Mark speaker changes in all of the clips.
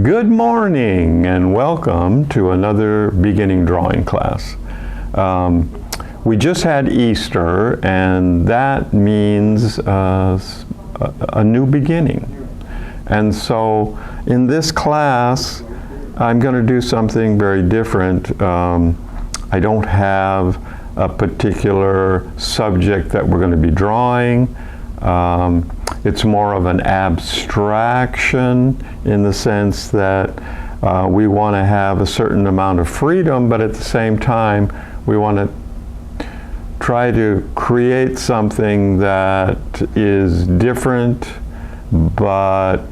Speaker 1: Good morning and welcome to another beginning drawing class. We just had Easter, and that means a new beginning. And so in this class I'm going to do something very different. I don't have a particular subject that we're going to be drawing. It's more of an abstraction in the sense that we want to have a certain amount of freedom, but at the same time we want to try to create something that is different. But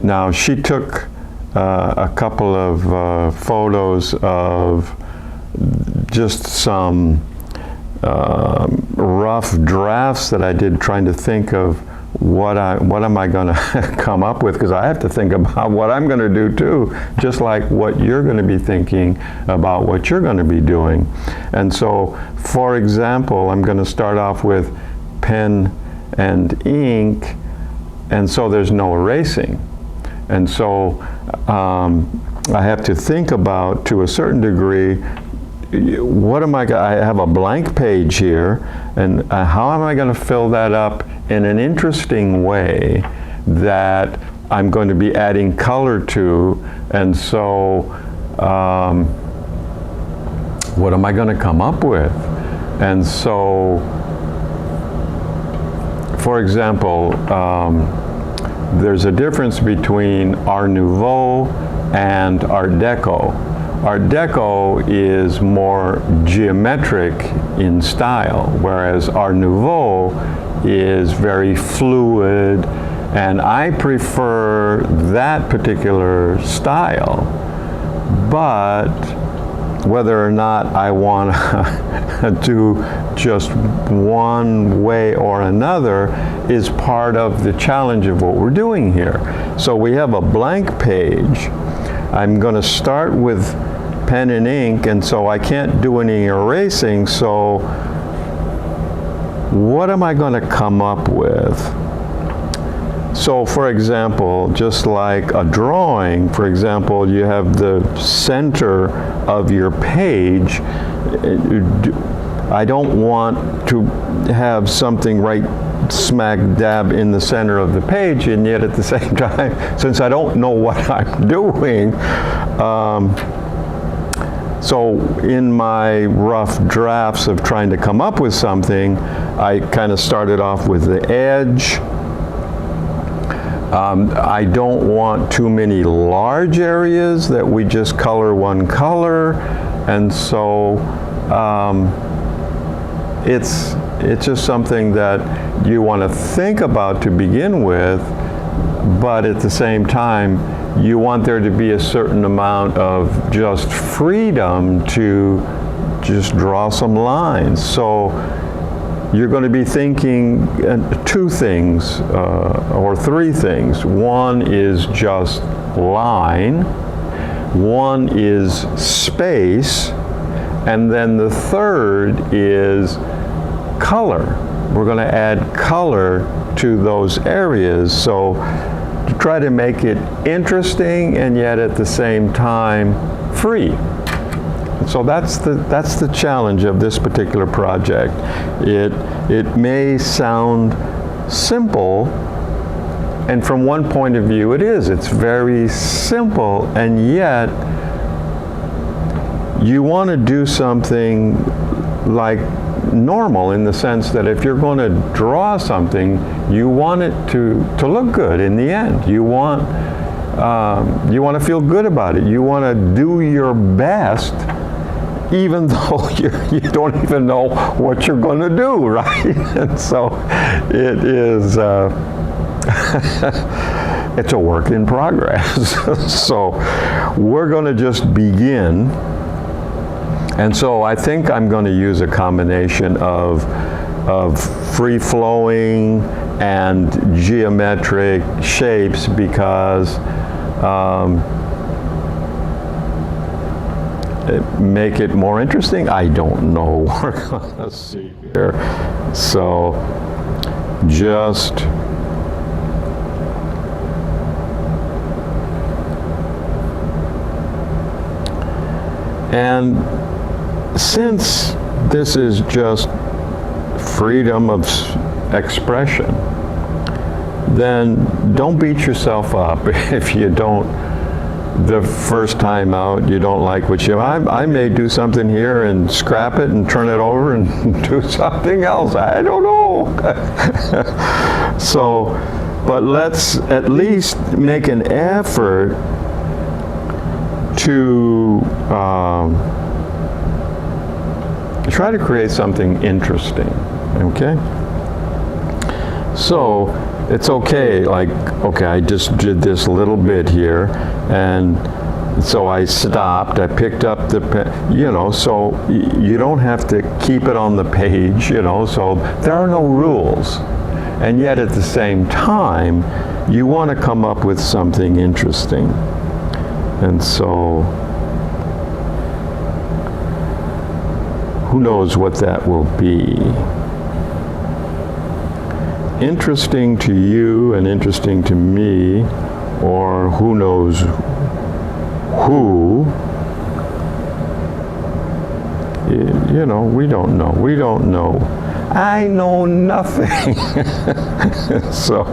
Speaker 1: now she took a couple of photos of just some rough drafts that I did, trying to think of what am I going to come up with, because I have to think about what I'm going to do too, just like what you're going to be thinking about what you're going to be doing. And so, for example, I'm going to start off with pen and ink, and so there's no erasing. And so I have to think about, to a certain degree, what am I have a blank page here, and how am I going to fill that up in an interesting way that I'm going to be adding color to? And so what am I going to come up with? And so, for example, there's a difference between Art Nouveau and Art Deco. Art Deco is more geometric in style, whereas Art Nouveau is very fluid, and I prefer that particular style. But whether or not I want to do just one way or another is part of the challenge of what we're doing here. So we have a blank page. I'm going to start with pen and ink, and so I can't do any erasing. So what am I going to come up with? So for example, just like a drawing, for example, you have the center of your page. I don't want to have something right smack dab in the center of the page, and yet at the same time, since I don't know what I'm doing, so in my rough drafts of trying to come up with something, I kind of started off with the edge. I don't want too many large areas that we just color one color, and so it's just something that you want to think about to begin with, but at the same time you want there to be a certain amount of just freedom to just draw some lines. So you're going to be thinking two things or three things. One is just line, one is space, and then the third is color. We're going to add color to those areas, so to try to make it interesting and yet at the same time free. So that's the challenge of this particular project. It may sound simple, and from one point of view it is. It's very simple, and yet you want to do something like normal, in the sense that if you're going to draw something, you want it to look good in the end. You want to feel good about it. You want to do your best, even though you don't even know what you're going to do, right? And so it is it's a work in progress. So we're going to just begin. And so I think I'm going to use a combination of free-flowing and geometric shapes, because make it more interesting. I don't know. We're going to see here. So just And since this is just freedom of expression, then don't beat yourself up if you don't, the first time out, you don't like what you, I may do something here and scrap it and turn it over and do something else. I don't know. So, but let's at least make an effort to try to create something interesting, okay? So it's okay, like, okay, I just did this little bit here, and so I stopped, I picked up the pen, you know, so you don't have to keep it on the page, you know, so there are no rules. And yet at the same time, you want to come up with something interesting. And so, who knows what that will be? Interesting to you and interesting to me, or who knows who, you know, we don't know. We don't know. I know nothing. So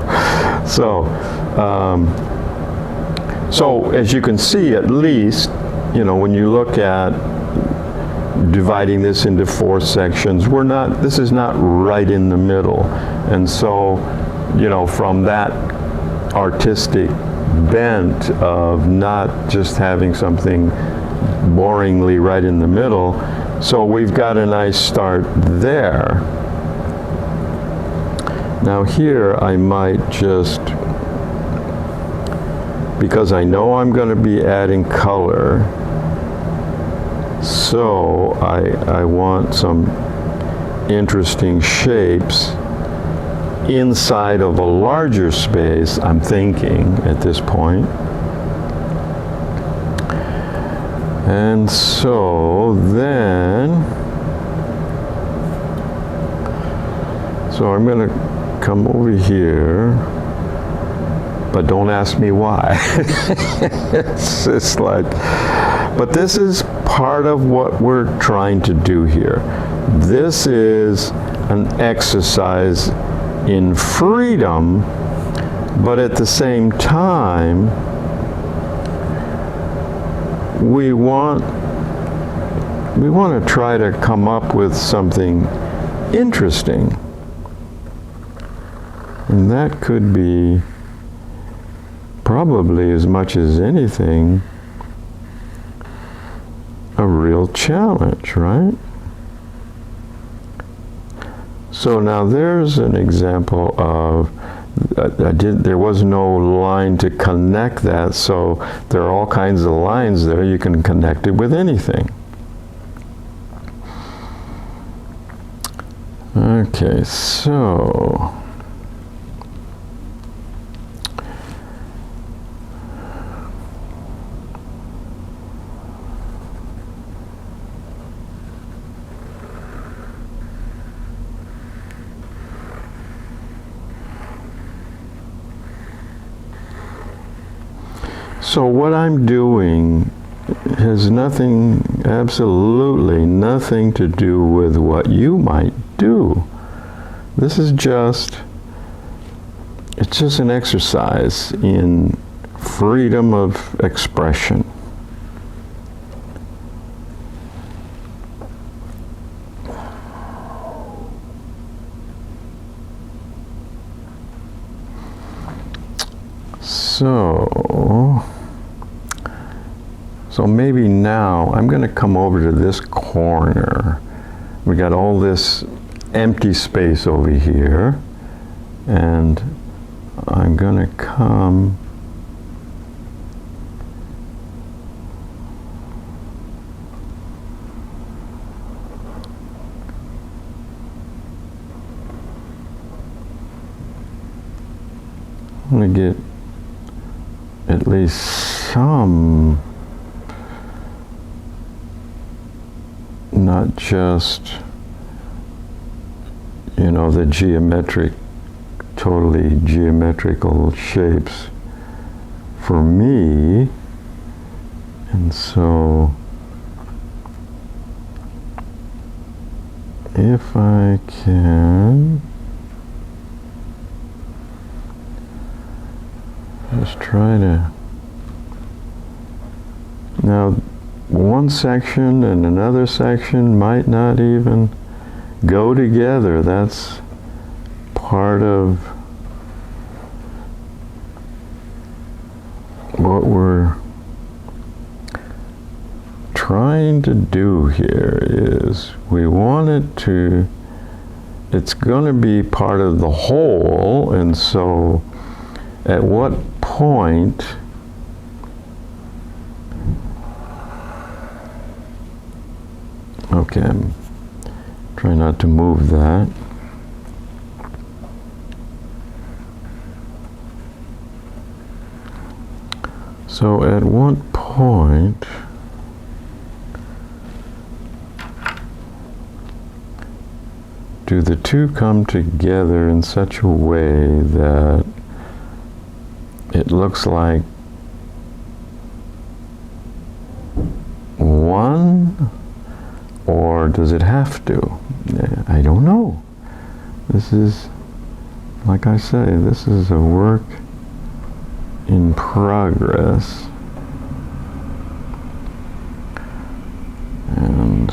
Speaker 1: as you can see, at least, you know, when you look at dividing this into 4 sections, this is not right in the middle. And so, you know, from that artistic bent of not just having something boringly right in the middle, so we've got a nice start there. Now here I might just, because I know I'm going to be adding color, so I want some interesting shapes inside of a larger space, I'm thinking at this point. And so then, so I'm going to come over here, but don't ask me why. It's just like, but this is part of what we're trying to do here. This is an exercise in freedom, but at the same time, we want to try to come up with something interesting. And that could be, probably as much as anything, a real challenge, right? So now there's an example of, there was no line to connect that, so there are all kinds of lines there. You can connect it with anything. Okay, so what I'm doing has nothing, absolutely nothing to do with what you might do. This is just, it's just an exercise in freedom of expression. So maybe now I'm going to come over to this corner. We got all this empty space over here, and I'm going to come I'm going to get at least some, not just, you know, the totally geometrical shapes for me. And so if I can just try to, now one section and another section might not even go together. That's part of what we're trying to do here. Is we want it to, it's going to be part of the whole, and so at what point okay, I'm trying not to move that. So at what point do the two come together in such a way that it looks like one, or does it have to? I don't know. This is, like I say, this is a work in progress. And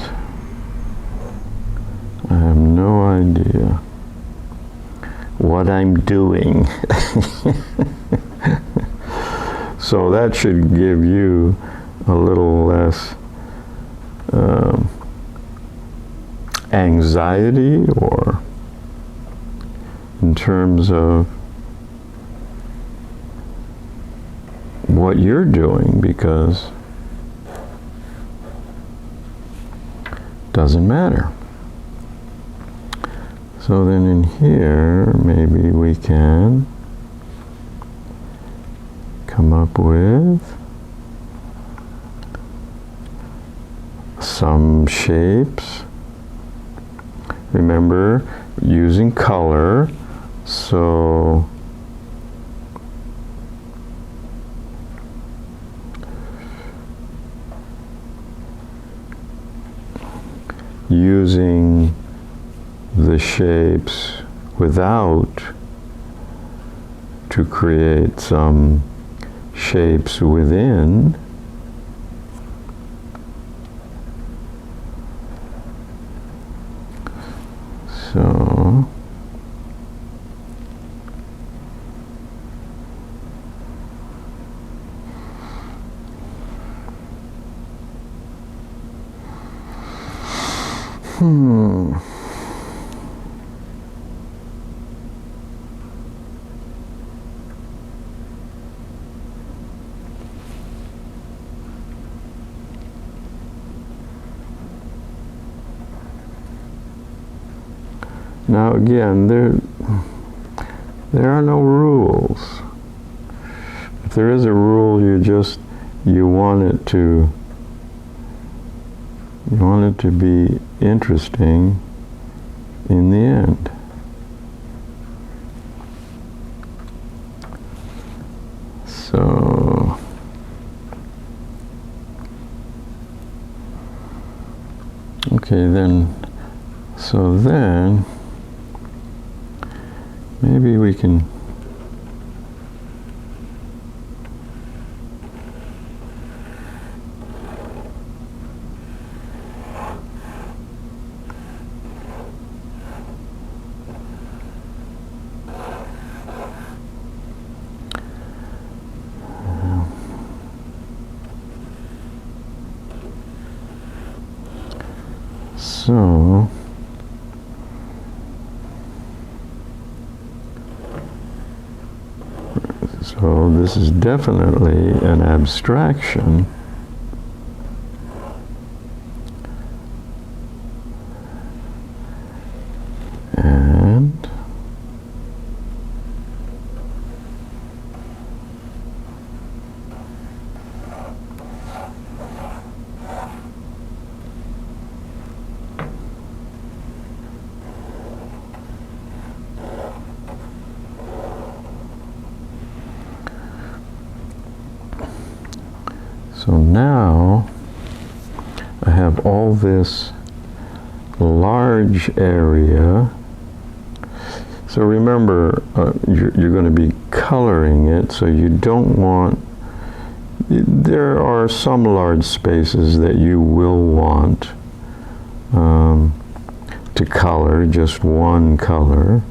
Speaker 1: I have no idea what I'm doing. So that should give you a little less anxiety, or in terms of what you're doing, because it doesn't matter. So then in here, maybe we can come up with some shapes. Remember, using color, so using the shapes without to create some shapes within. So now again, there are no rules. If there is a rule, you want it to be interesting in the end. So okay, then maybe we can so this is definitely an abstraction. And so now I have all this large area. So remember, you're going to be coloring it, so you don't want, there are some large spaces that you will want to color, just one color.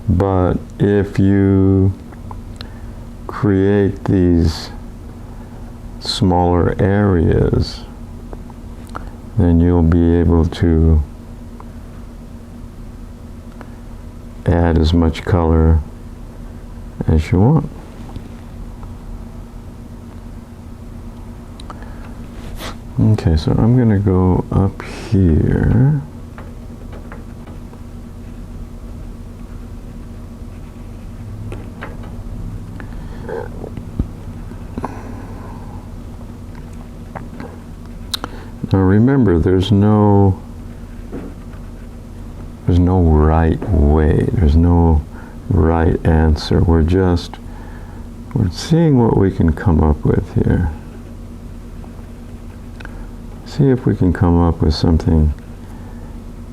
Speaker 1: But if you create these smaller areas, then you'll be able to add as much color as you want. Okay, so I'm going to go up here. Now remember, there's no right way, there's no right answer. We're seeing what we can come up with here. See if we can come up with something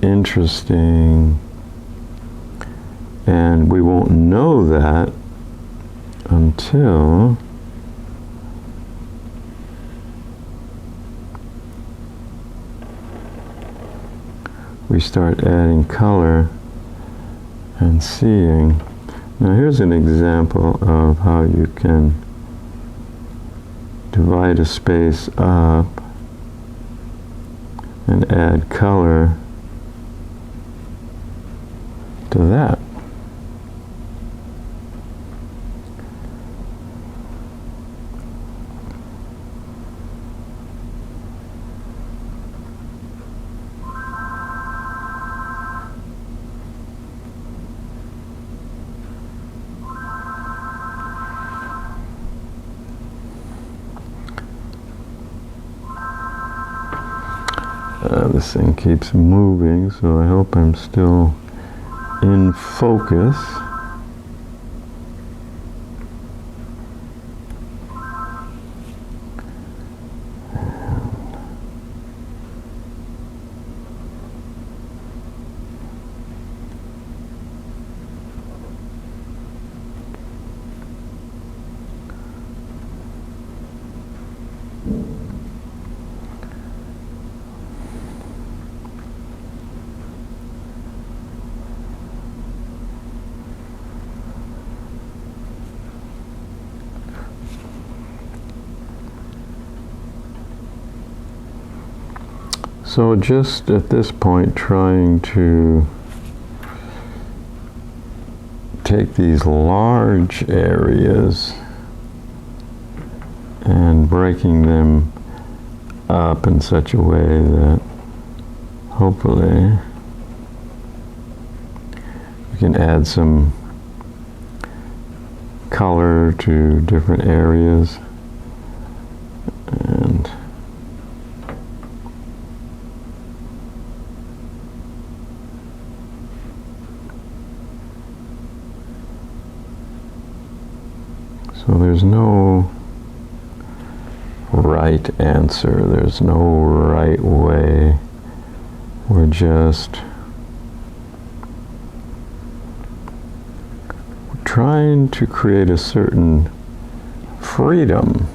Speaker 1: interesting, and we won't know that until we start adding color and seeing. Now here's an example of how you can divide a space up and add color to that. This thing keeps moving, so I hope I'm still in focus. So just at this point, trying to take these large areas and breaking them up in such a way that hopefully we can add some color to different areas. And so there's no right answer, there's no right way. We're just trying to create a certain freedom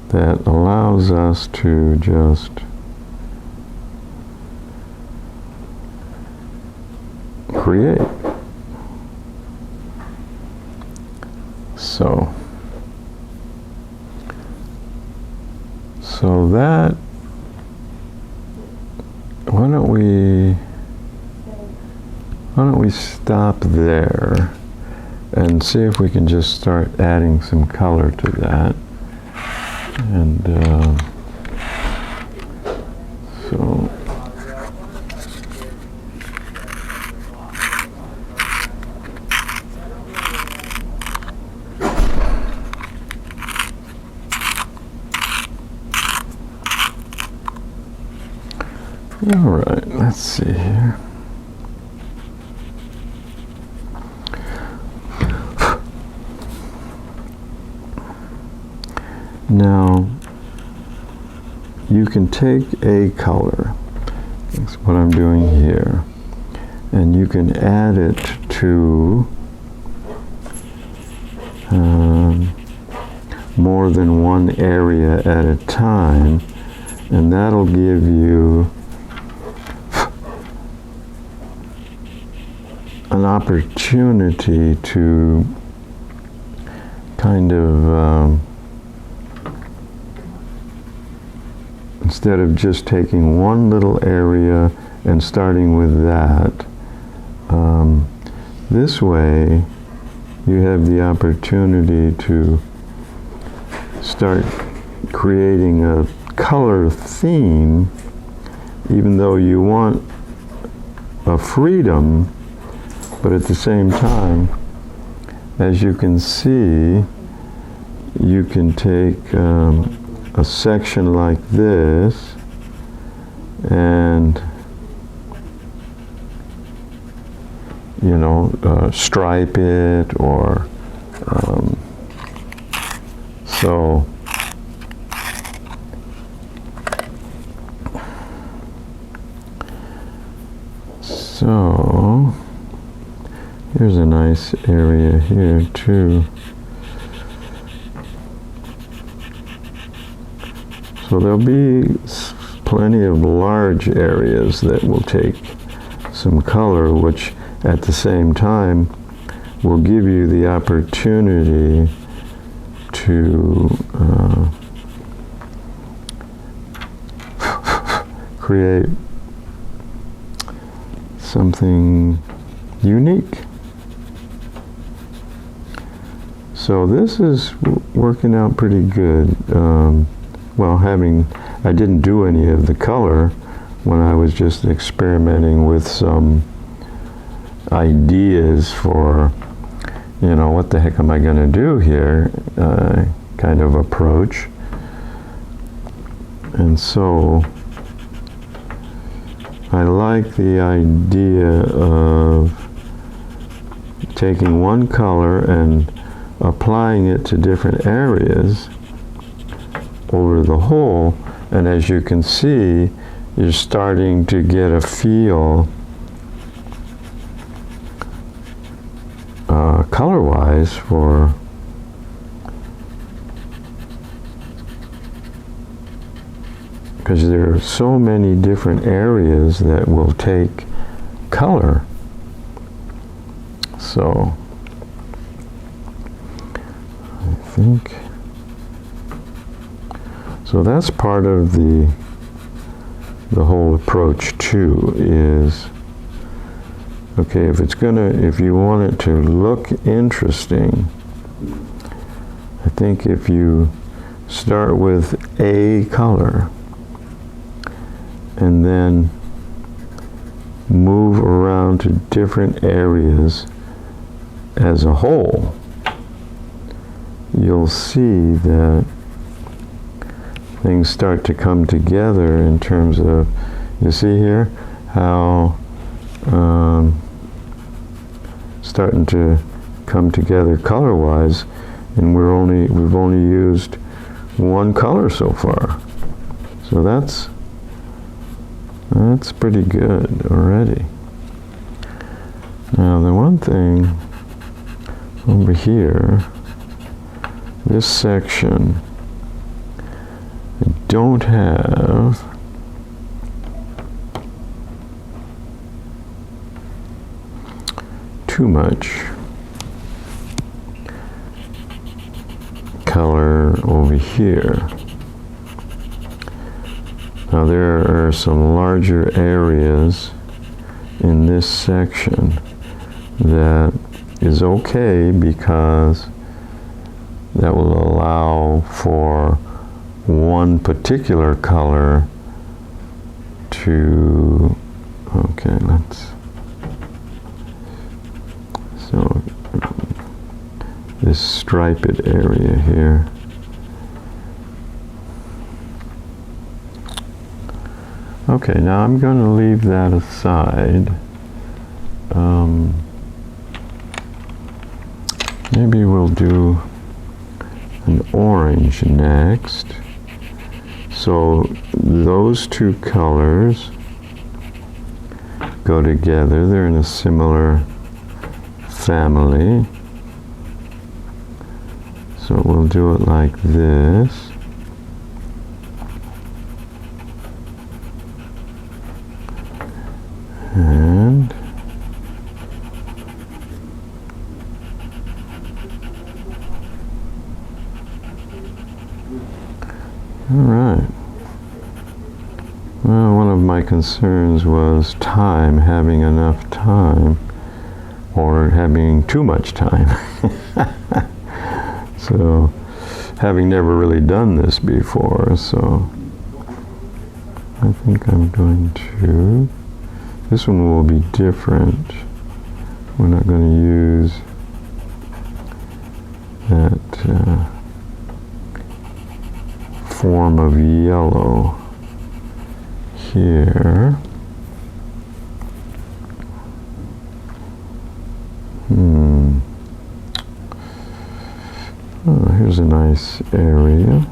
Speaker 1: that allows us to just create. So that, why don't we stop there and see if we can just start adding some color to that. And so all right, let's see here. Now, you can take a color That's what I'm doing here. And you can add it to more than one area at a time, and that'll give you an opportunity to kind of instead of just taking one little area and starting with that, this way you have the opportunity to start creating a color theme, even though you want a freedom, but at the same time, as you can see, you can take a section like this and stripe it, or so here's a nice area here too. So there'll be plenty of large areas that will take some color, which at the same time will give you the opportunity to create something unique. So this is working out pretty good. Well, I didn't do any of the color when I was just experimenting with some ideas for, what the heck am I going to do here, kind of approach. And so I like the idea of taking one color and applying it to different areas over the whole, and as you can see, you're starting to get a feel color-wise for because there are so many different areas that will take color. So I think so that's part of the whole approach too, is okay, if you want it to look interesting, I think if you start with a color and then move around to different areas as a whole, you'll see that things start to come together in terms of, you see here how starting to come together color-wise, and we've only used one color so far, so that's pretty good already. Now the one thing over here, this section, I don't have too much color over here. Now there are some larger areas in this section that is okay, because that will allow for one particular color to, okay, so this striped area here. Okay, now I'm going to leave that aside. Maybe we'll do an orange next. So those two colors go together. They're in a similar family. So we'll do it like this. And all right. Well, one of my concerns was time, having enough time, or having too much time. So, having never really done this before, so I think I'm going to, this one will be different. We're not going to use that form of yellow here. Oh, here's a nice area.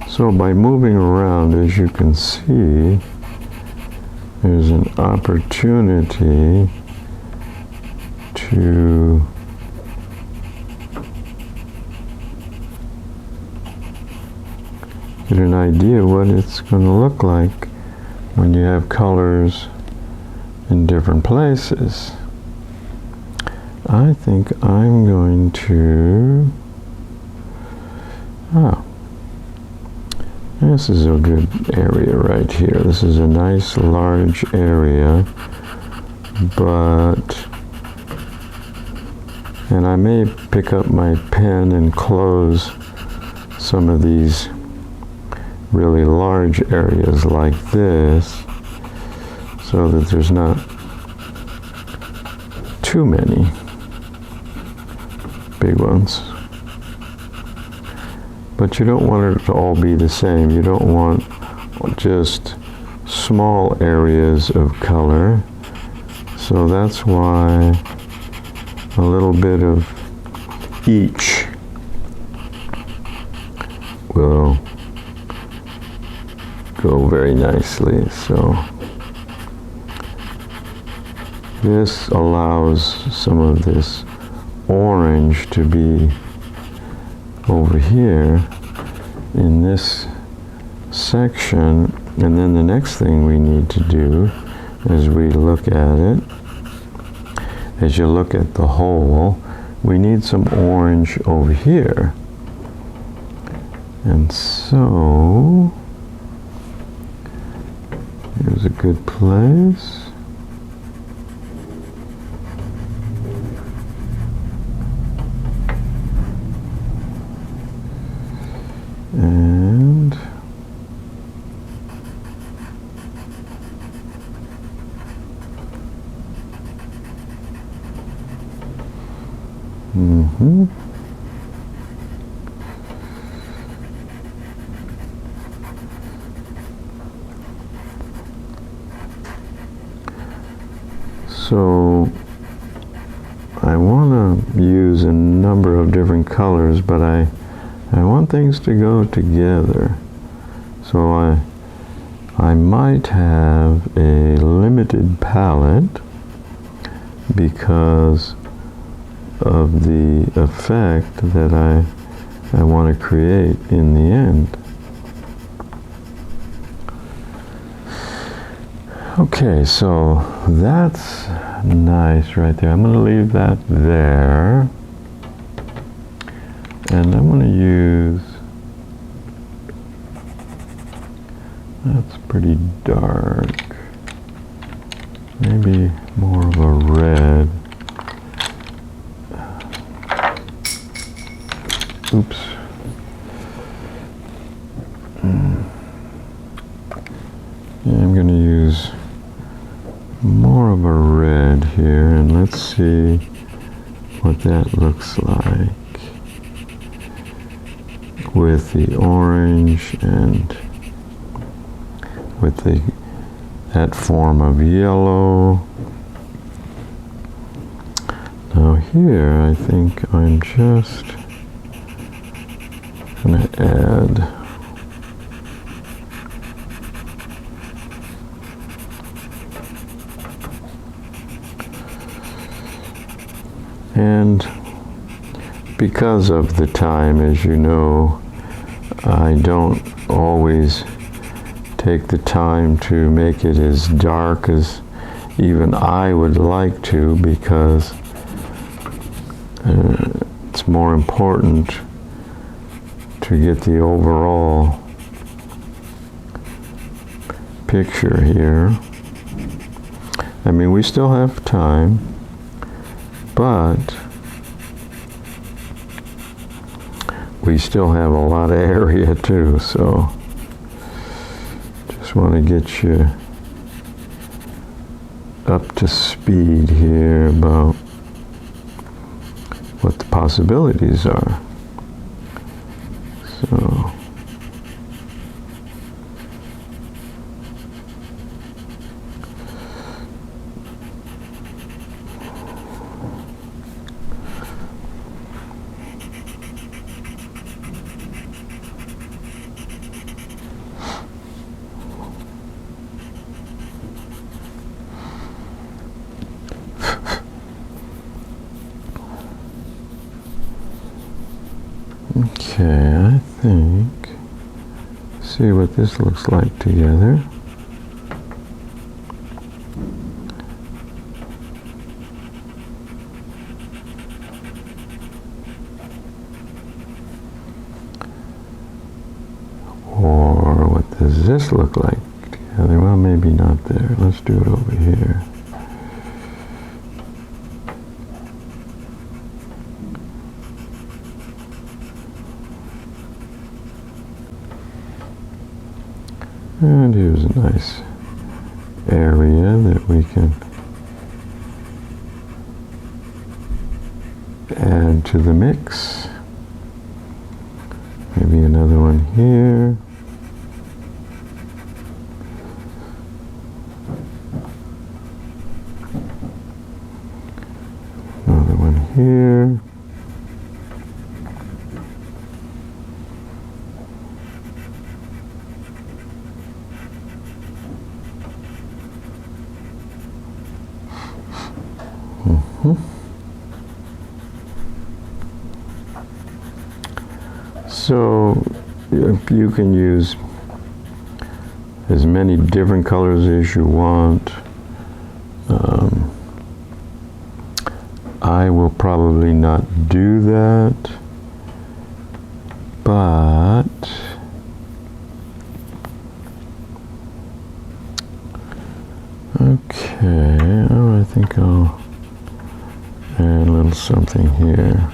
Speaker 1: So by moving around, as you can see, there's an opportunity to get an idea what it's going to look like when you have colors in different places. I think I'm going to, this is a good area right here. This is a nice large area, and I may pick up my pen and close some of these really large areas like this so that there's not too many big ones. But you don't want it to all be the same. You don't want just small areas of color. So that's why a little bit of each will go very nicely. So this allows some of this orange to be over here in this section, and then the next thing we need to do as we look at it, as you look at the whole, we need some orange over here. And so here's a good place. And so I want to use a number of different colors, but I want things to go together. So I might have a limited palette because of the effect that I want to create in the end. Okay, so that's nice right there. I'm going to leave that there. And I'm going to use, that's pretty dark, maybe more of a red. Oops. Yeah, I'm going to use more of a red here, and let's see what that looks like with the orange and with that form of yellow. Now here I think I'm just going to add And because of the time, as you know, I don't always take the time to make it as dark as even I would like to, because it's more important to get the overall picture here. I mean, we still have time, but we still have a lot of area too, so just want to get you up to speed here about what the possibilities are. So okay, I think, see what this looks like together. Or what does this look like together? Well, maybe not there. Let's do it over here. And here's a nice area that we can add to the mix. Maybe another one here. Another one here. So you can use as many different colors as you want. I will probably not do that, but okay, oh, I think I'll add a little something here.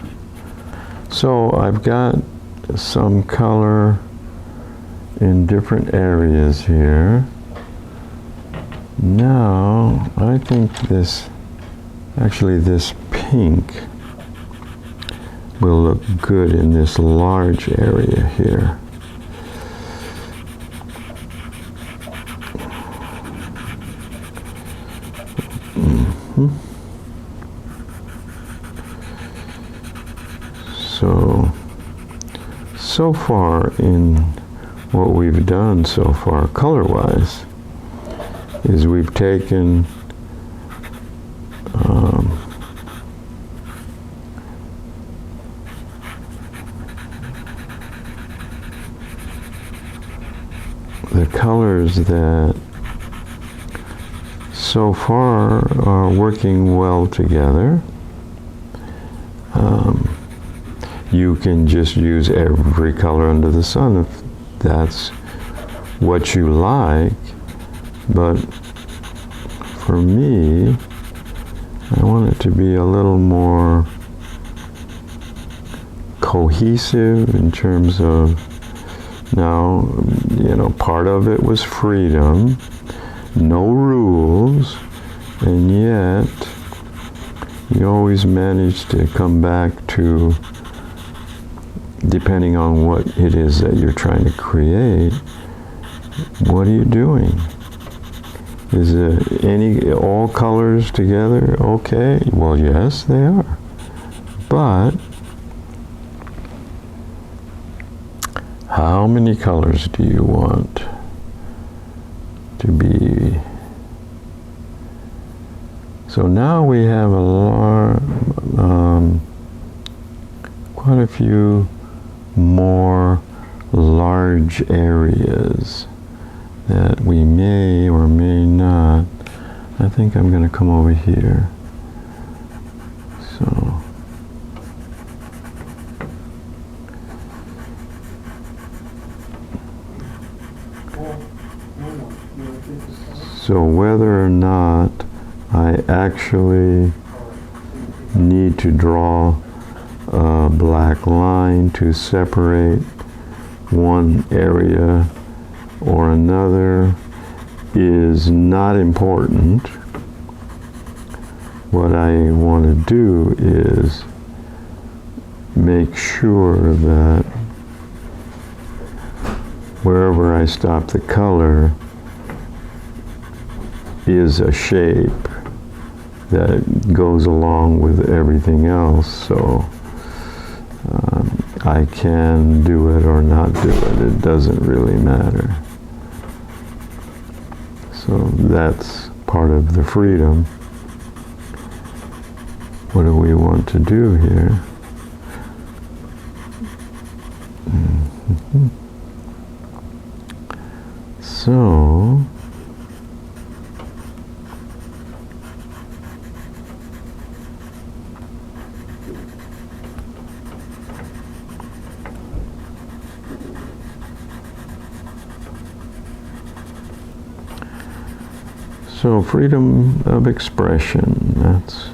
Speaker 1: So I've got some color in different areas here. Now I think this pink will look good in this large area here. So far in what we've done so far color-wise is we've taken the colors that so far are working well together. You can just use every color under the sun if that's what you like, but for me, I want it to be a little more cohesive in terms of, now, you know, part of it was freedom, no rules, and yet you always manage to come back to, depending on what it is that you're trying to create, what are you doing? Is it all colors together okay? Well, yes, they are. But how many colors do you want to be? So now we have a few more large areas that we may or may not. I think I'm going to come over here. So whether or not I actually need to draw a black line to separate one area or another is not important. What I want to do is make sure that wherever I stop the color is a shape that goes along with everything else, so I can do it or not do it. It doesn't really matter. So that's part of the freedom. What do we want to do here? So freedom of expression, that's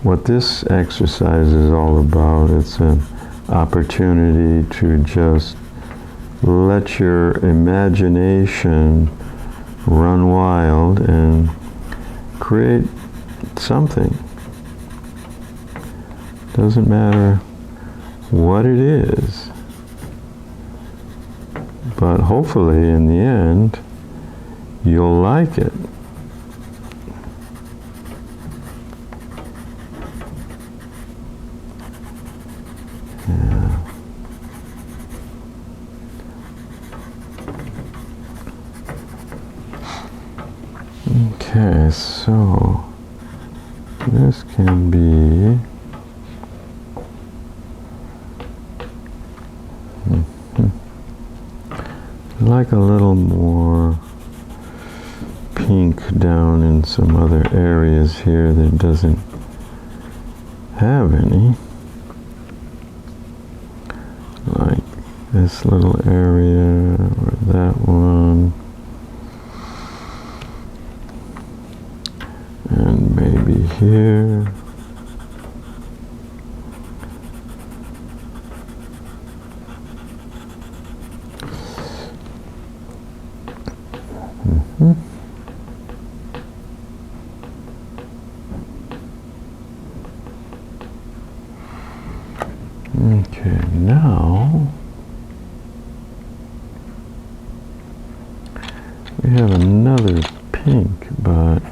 Speaker 1: what this exercise is all about. It's an opportunity to just let your imagination run wild and create something. Doesn't matter what it is, but hopefully in the end you'll like it. Okay, so this can be like a little more pink down in some other areas here that doesn't have any. Like this little area or that one. And maybe here. Okay, now we have another pink, but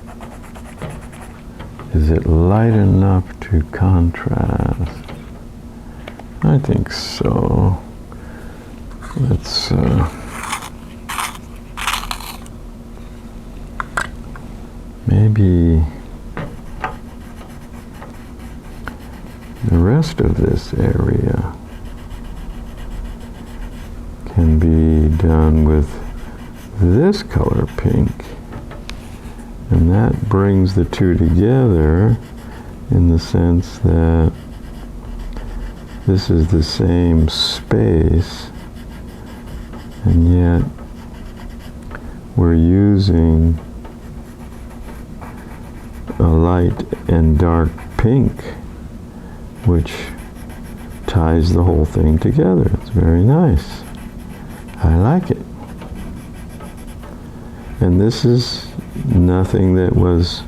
Speaker 1: is it light enough to contrast? I think so. Let's maybe the rest of this area can be done with this color pink. And that brings the two together in the sense that this is the same space, and yet we're using a light and dark pink, which ties the whole thing together. It's very nice. I like it. And this is nothing that was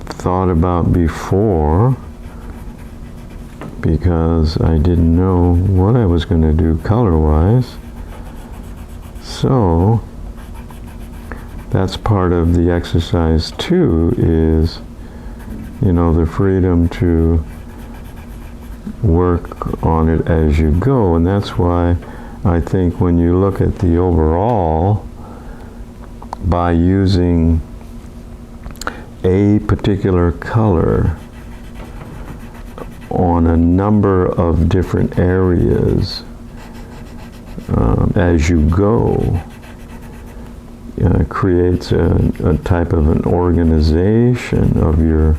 Speaker 1: thought about before, because I didn't know what I was going to do color-wise. So that's part of the exercise too, is, you know, the freedom to work on it as you go. And that's why I think when you look at the overall, by using a particular color on a number of different areas as you go creates a type of an organization of your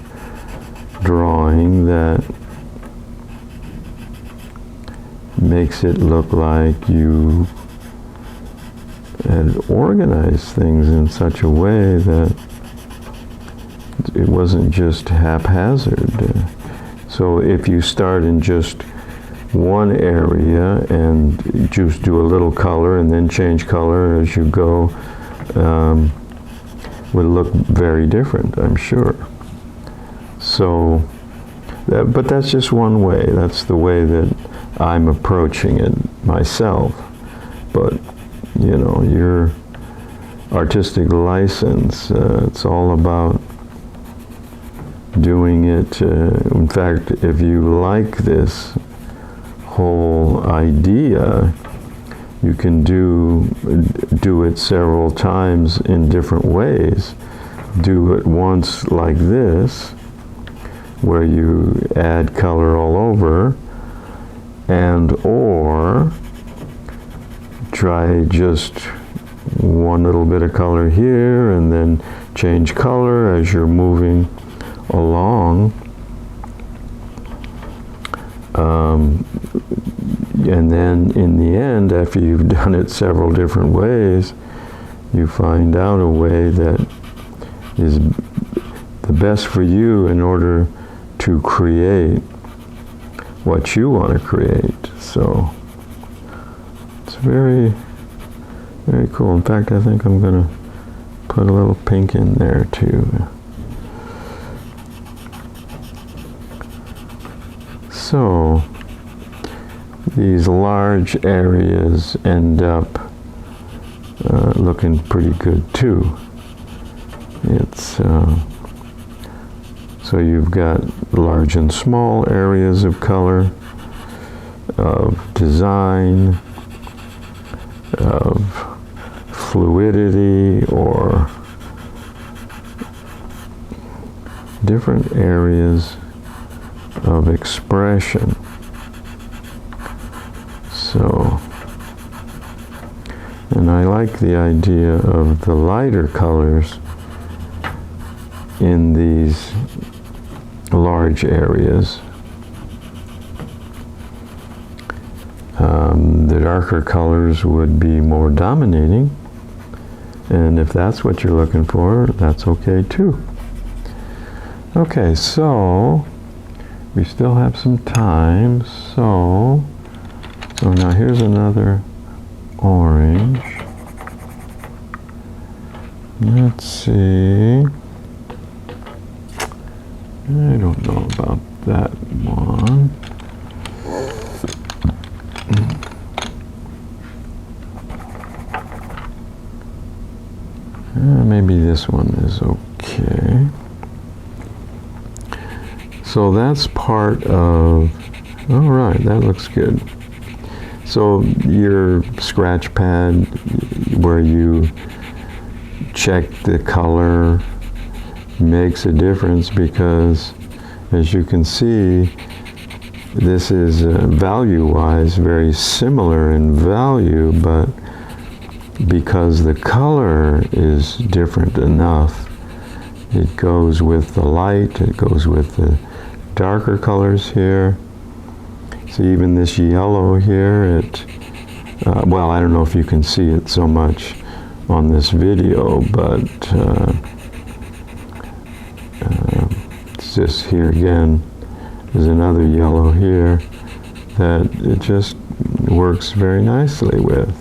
Speaker 1: drawing that makes it look like you had organized things in such a way that it wasn't just haphazard. So if you start in just one area and just do a little color and then change color as you go, would look very different, I'm sure. So, but that's just one way. That's the way that I'm approaching it myself. But, you know, your artistic license, it's all about doing it. In fact, if you like this whole idea, you can do it several times in different ways. Do it once like this, where you add color all over, and or try just one little bit of color here and then change color as you're moving along. And then in the end, after you've done it several different ways, you find out a way that is the best for you in order to create what you want to create. So it's very, very cool. In fact, I think I'm going to put a little pink in there too. So these large areas end up looking pretty good too. It's so you've got large and small areas of color, of design, of fluidity, or different areas of expression. So, and I like the idea of the lighter colors in these large areas. The darker colors would be more dominating, and if that's what you're looking for, that's okay too. Okay, so we still have some time, so now here's another orange. Let's see. I don't know about that one. Maybe this one is okay. So that's part of, all right, that looks good. So your scratch pad where you check the color makes a difference, because as you can see, this is value-wise very similar in value, but because the color is different enough, it goes with the light, it goes with the darker colors here. So even this yellow here, well, I don't know if you can see it so much on this video, but it's just here again, there's another yellow here that it just works very nicely with.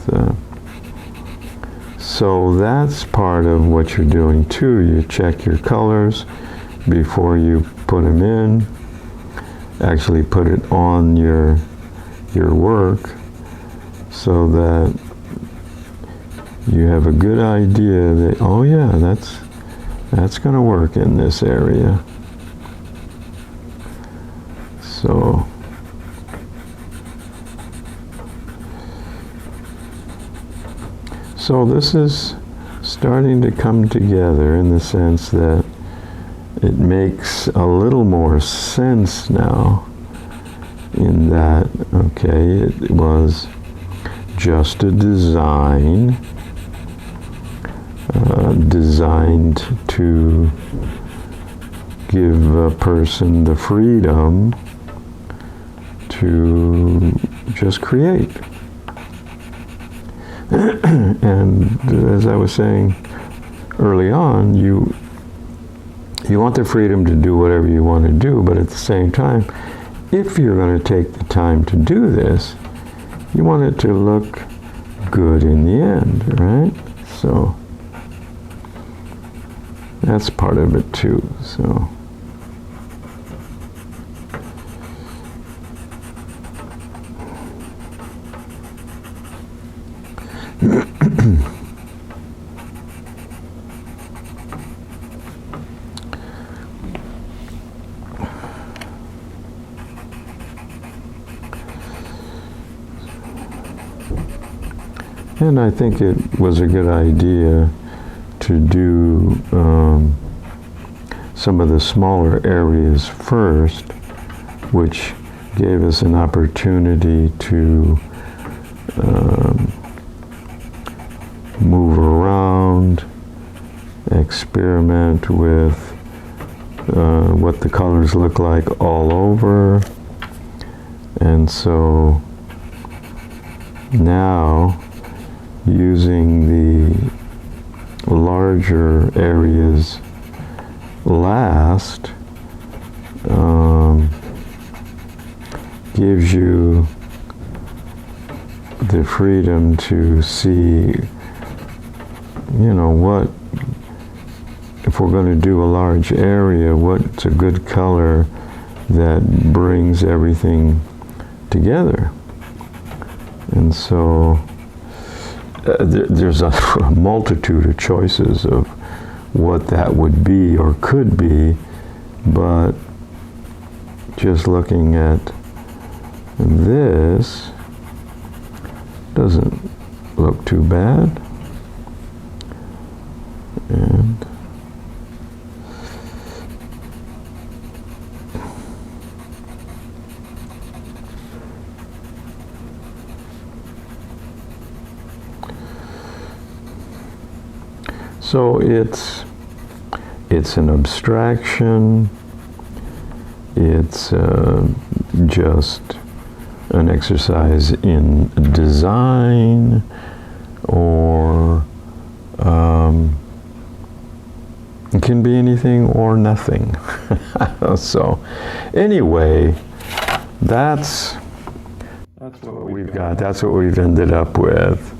Speaker 1: So that's part of what you're doing too. You check your colors before you put them in. Actually put it on your work so that you have a good idea that, oh yeah, that's going to work in this area. So this is starting to come together in the sense that it makes a little more sense now in that, okay, it was just a design designed to give a person the freedom to just create. And as I was saying early on, you want the freedom to do whatever you want to do, but at the same time, if you're going to take the time to do this, you want it to look good in the end, right? So that's part of it too. So and I think it was a good idea to do some of the smaller areas first, which gave us an opportunity to move around, experiment with what the colors look like all over. And so now, using the larger areas last gives you the freedom to see, you know, what, if we're going to do a large area, what's a good color that brings everything together. And so there's a multitude of choices of what that would be or could be, but just looking at this doesn't look too bad. And so it's an abstraction, it's just an exercise in design, or it can be anything or nothing. So anyway, that's what we've got, that's what we've ended up with.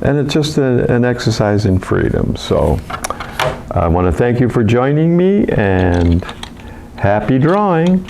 Speaker 1: And it's just an exercise in freedom. So I want to thank you for joining me, and happy drawing.